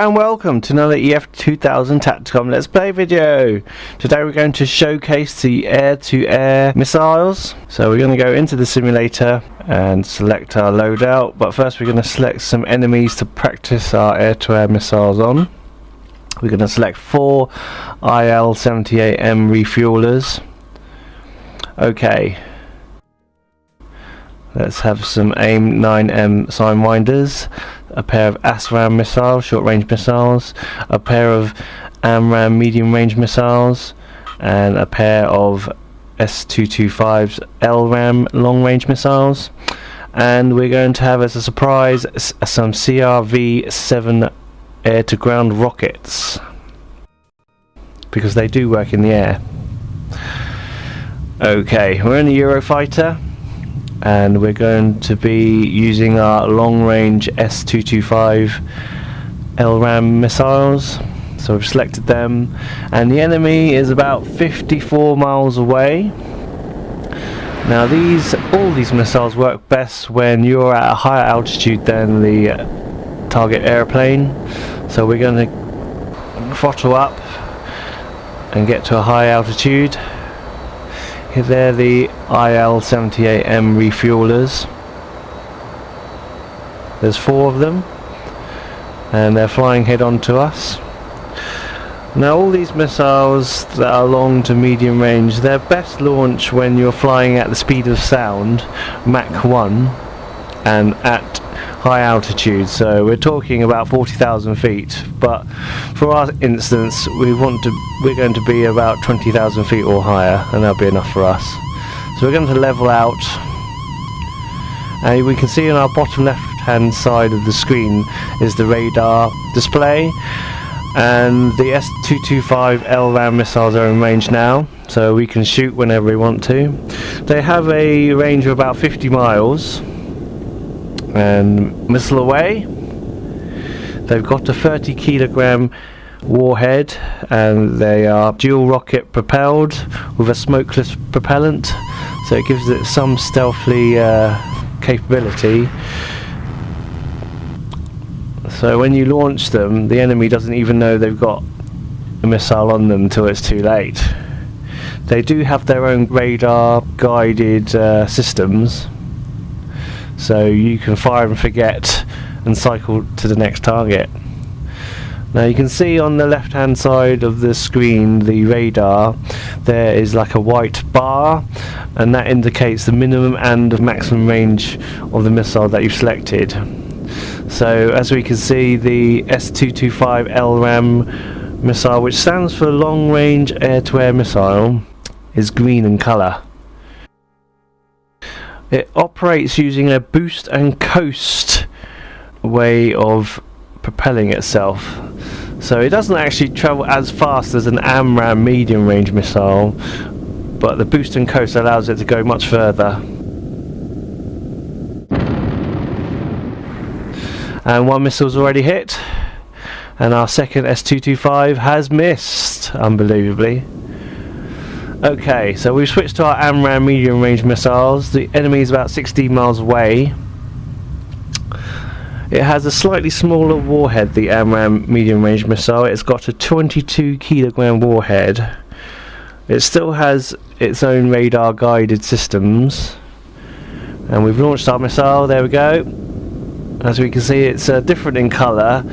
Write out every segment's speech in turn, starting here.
and welcome to another Ef2000 Tactcom Let's Play video. Today we're going to showcase the air-to-air missiles. So we're going to go into the simulator and select our loadout, but first we're going to select some enemies to practice our air-to-air missiles on. We're going to select 4 IL-78M refuelers. Okay. Let's have some AIM-9M Sidewinders, a pair of ASRAAM missiles, short-range missiles, a pair of AMRAAM medium-range missiles, and a pair of S225's LRAAM long-range missiles. And we're going to have as a surprise some CRV-7 air-to-ground rockets, because they do work in the air. Okay, we're in the Eurofighter, and we're going to be using our long-range S225 LRAAM missiles. So we've selected them, and the enemy is about 54 miles away. Now all these missiles work best when you're at a higher altitude than the target airplane. So we're going to throttle up and get to a high altitude. Here they're the IL-78M refuelers. There's 4 of them, and they're flying head on to us. Now all these missiles that are long to medium range, they're best launched when you're flying at the speed of sound, Mach 1, and at high altitude. So we're talking about 40,000 feet, but for our instance we're going to be about 20,000 feet or higher, and that'll be enough for us. So we're going to level out, and we can see on our bottom left hand side of the screen is the radar display, and the S225 LRAAM missiles are in range now, so we can shoot whenever we want to. They have a range of about 50 miles and missile away. They've got a 30 kilogram warhead, and they are dual rocket propelled with a smokeless propellant, so it gives it some stealthy capability. So when you launch them, the enemy doesn't even know they've got a missile on them until it's too late. They do have their own radar guided systems, so you can fire and forget and cycle to the next target. Now you can see on the left hand side of the screen, the radar, there is like a white bar, and that indicates the minimum and maximum range of the missile that you've selected. So as we can see, the S225 LRAAM missile, which stands for long range air-to-air missile, is green in colour. It operates using a boost and coast way of propelling itself. So it doesn't actually travel as fast as an AMRAAM medium range missile, but the boost and coast allows it to go much further. And one missile's already hit, and our second S225 has missed, unbelievably. Okay, so we've switched to our AMRAAM medium range missiles. The enemy is about 16 miles away. It has a slightly smaller warhead, the AMRAAM medium range missile. It's got a 22 kilogram warhead. It still has its own radar guided systems, and we've launched our missile. There we go. As we can see, it's different in colour.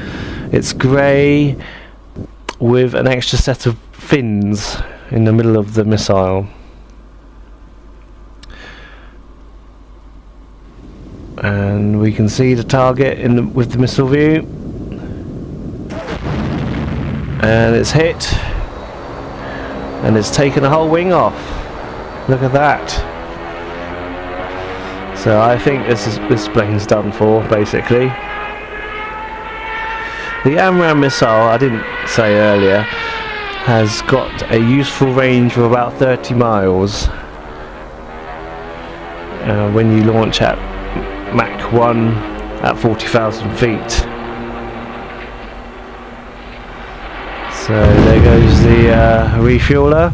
It's grey with an extra set of fins in the middle of the missile. And we can see the target with the missile view, and it's hit, and it's taken a whole wing off. Look at that. So I think this plane's done for, basically. The AMRAAM missile, I didn't say earlier, has got a useful range of about 30 miles when you launch at Mach 1 at 40,000 feet. So there goes the refueler.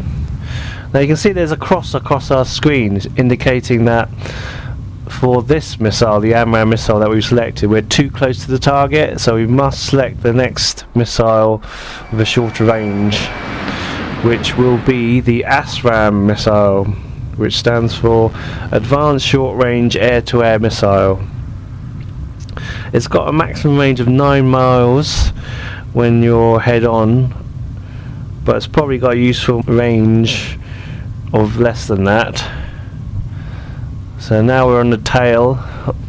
Now you can see there's a cross across our screen indicating that for this missile, the AMRAAM missile that we've selected, we're too close to the target, so we must select the next missile with a shorter range, which will be the ASRAAM missile, which stands for Advanced Short Range Air-to-Air Missile. It's got a maximum range of 9 miles when you're head on, but it's probably got a useful range of less than that. So now we're on the tail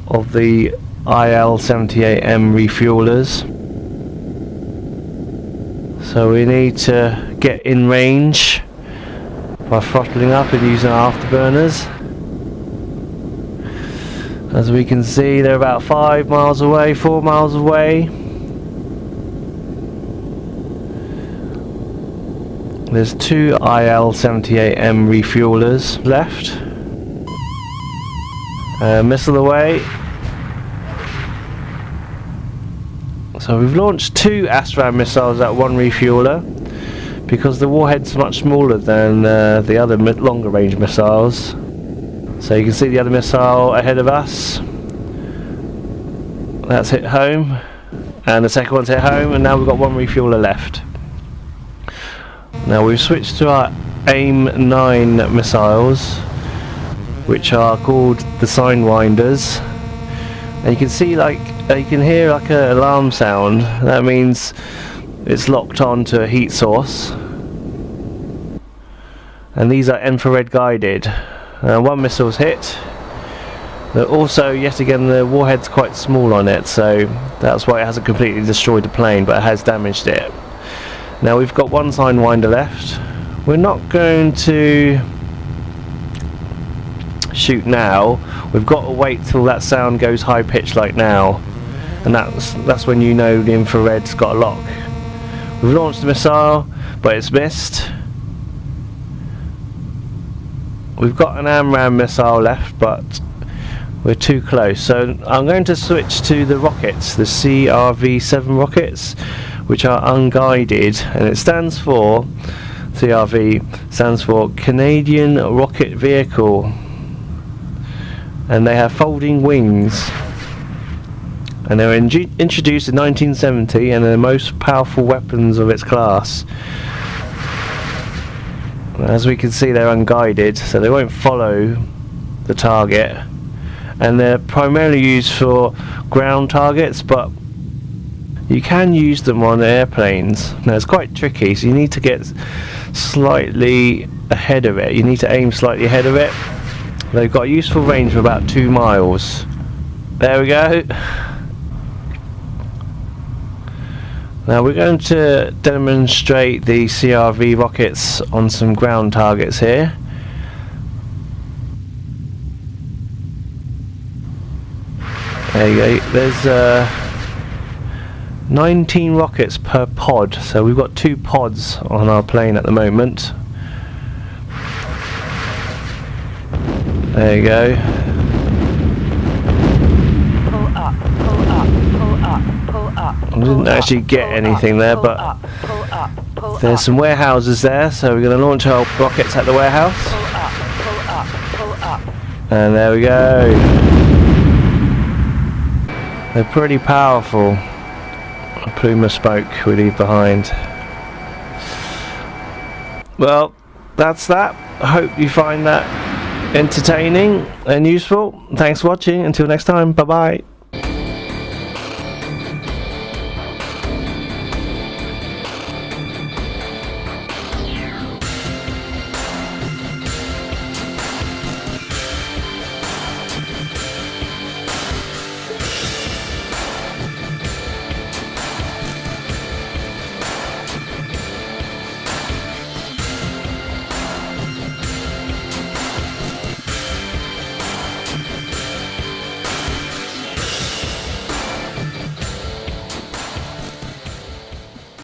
of the IL-78M refuelers. So we need to get in range by throttling up and using our afterburners. As we can see, they're about 5 miles away, 4 miles away. There's 2 IL-78M refuelers left. Missile away. So we've launched 2 ASRAAM missiles at 1 refueler because the warhead's much smaller than the other longer range missiles. So you can see the other missile ahead of us. That's hit home, and the second one's hit home, and now we've got 1 refueler left. Now we've switched to our AIM-9 missiles, which are called the Sidewinders, and you can see, like, you can hear like an alarm sound. That means it's locked on to a heat source, and these are infrared guided. 1 missile's hit. Also, yet again, the warhead's quite small on it, so that's why it hasn't completely destroyed the plane, but it has damaged it. Now we've got 1 Sidewinder left. We're not going to shoot now. We've got to wait till that sound goes high pitched like now, and that's when you know the infrared's got a lock. We've launched the missile, but it's missed. We've got an AMRAAM missile left, but we're too close. So I'm going to switch to the rockets, the CRV-7 rockets, which are unguided, and it stands for, CRV stands for Canadian Rocket Vehicle, and they have folding wings, and they were introduced in 1970, and they're the most powerful weapons of its class. As we can see, they're unguided, so they won't follow the target, and they're primarily used for ground targets, but you can use them on airplanes. Now it's quite tricky, so you need to get slightly ahead of it. You need to aim slightly ahead of it. They've got a useful range of about 2 miles. There we go. Now we're going to demonstrate the CRV rockets on some ground targets here. There you go. There's 19 rockets per pod, so we've got 2 pods on our plane at the moment. There you go. Pull up, pull up, pull up, pull up. I didn't actually get anything there, but there's some warehouses there, so we're going to launch our rockets at the warehouse. And there we go. They're pretty powerful. A plume of smoke we leave behind. Well, that's that. I hope you find that entertaining and useful. Thanks for watching. Until next time, bye bye.